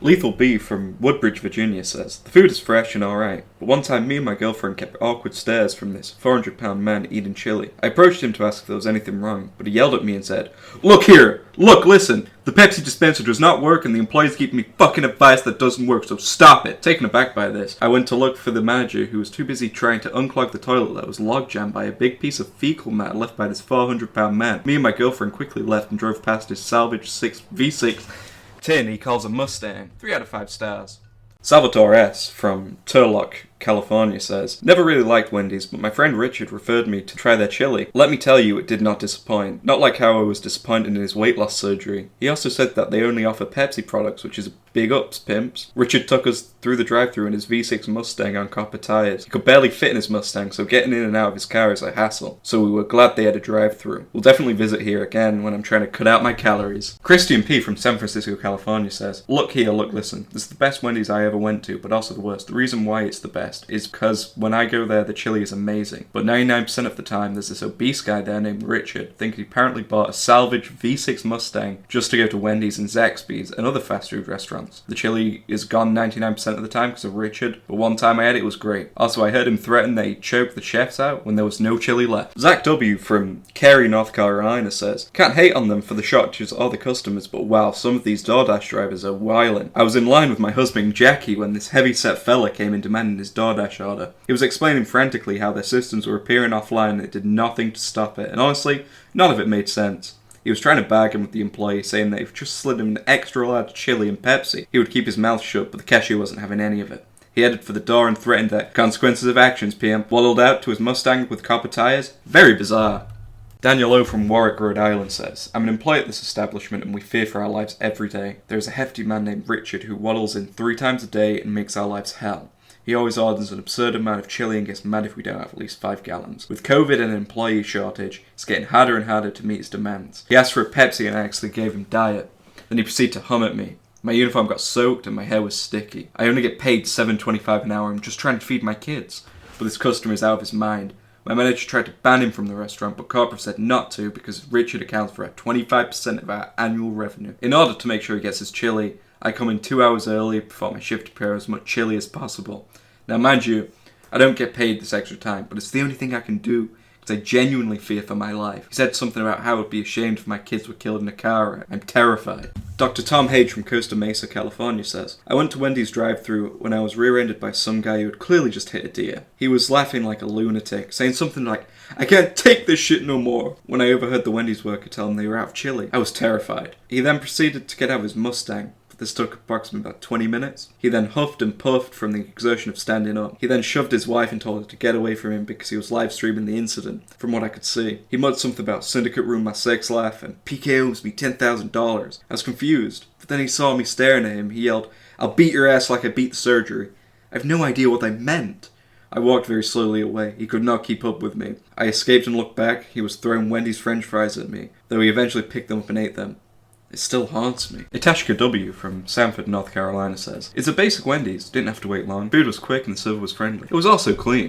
Lethal B from Woodbridge, Virginia says, the food is fresh and alright, but one time me and my girlfriend kept awkward stares from this 400-pound man eating chili. I approached him to ask if there was anything wrong, but he yelled at me and said, "Look here! Look, listen! The Pepsi dispenser does not work and the employees keep me fucking advice that doesn't work, so stop it!" Taken aback by this, I went to look for the manager who was too busy trying to unclog the toilet that was logjammed by a big piece of fecal matter left by this 400-pound man. Me and my girlfriend quickly left and drove past his salvaged V6 tin he calls a Mustang. 3 out of 5 stars. Salvatore S. from Turlock, California says, never really liked Wendy's, but my friend Richard referred me to try their chili. Let me tell you, it did not disappoint. Not like how I was disappointed in his weight loss surgery. He also said that they only offer Pepsi products, which is a big ups, pimps. Richard took us through the drive-thru in his V6 Mustang on copper tires. He could barely fit in his Mustang, so getting in and out of his car is a hassle. So we were glad they had a drive-thru. We'll definitely visit here again when I'm trying to cut out my calories. Christian P. from San Francisco, California says, look here, look, listen. This is the best Wendy's I ever went to, but also the worst. The reason why it's the best is because when I go there, the chili is amazing. But 99% of the time, there's this obese guy there named Richard. I think he apparently bought a salvaged V6 Mustang just to go to Wendy's and Zaxby's and other fast food restaurants. The chili is gone 99% of the time because of Richard, but one time I had it, it was great. Also, I heard him threaten that he'd choke the chefs out when there was no chili left. Zach W. from Cary, North Carolina says, can't hate on them for the shortages or the customers, but wow, some of these DoorDash drivers are wildin'. I was in line with my husband Jackie when this heavy-set fella came in demanding his DoorDash order. He was explaining frantically how their systems were appearing offline and it did nothing to stop it, and honestly, none of it made sense. He was trying to bargain with the employee, saying that if just slid him an extra large chili and Pepsi, he would keep his mouth shut, but the cashier wasn't having any of it. He headed for the door and threatened that consequences of actions, PM. Waddled out to his Mustang with copper tires. Very bizarre. Daniel O. from Warwick, Rhode Island says, I'm an employee at this establishment and we fear for our lives every day. There is a hefty man named Richard who waddles in 3 times a day and makes our lives hell. He always orders an absurd amount of chili and gets mad if we don't have at least 5 gallons. With COVID and an employee shortage, it's getting harder and harder to meet his demands. He asked for a Pepsi and I actually gave him diet. Then he proceeded to hum at me. My uniform got soaked and my hair was sticky. I only get paid $7.25 an hour. I'm just trying to feed my kids. But this customer is out of his mind. My manager tried to ban him from the restaurant, but corporate said not to because Richard accounts for 25% of our annual revenue. In order to make sure he gets his chili, I come in 2 hours early before my shift to prepare as much chili as possible. Now mind you, I don't get paid this extra time, but it's the only thing I can do because I genuinely fear for my life. He said something about how I would be ashamed if my kids were killed in a car wreck. I'm terrified. Dr. Tom Hage from Costa Mesa, California says, I went to Wendy's drive-thru when I was rear-ended by some guy who had clearly just hit a deer. He was laughing like a lunatic, saying something like, I can't take this shit no more, when I overheard the Wendy's worker tell him they were out of chili. I was terrified. He then proceeded to get out of his Mustang. This took approximately about 20 minutes. He then huffed and puffed from the exertion of standing up. He then shoved his wife and told her to get away from him because he was live streaming the incident, from what I could see. He muttered something about syndicate ruined my sex life and PK owes me $10,000. I was confused, but then he saw me staring at him. He yelled, I'll beat your ass like I beat the surgery. I have no idea what that meant. I walked very slowly away. He could not keep up with me. I escaped and looked back. He was throwing Wendy's french fries at me, though he eventually picked them up and ate them. It still haunts me. Itashka W. from Sanford, North Carolina says, it's a basic Wendy's. Didn't have to wait long. Food was quick and the server was friendly. It was also clean.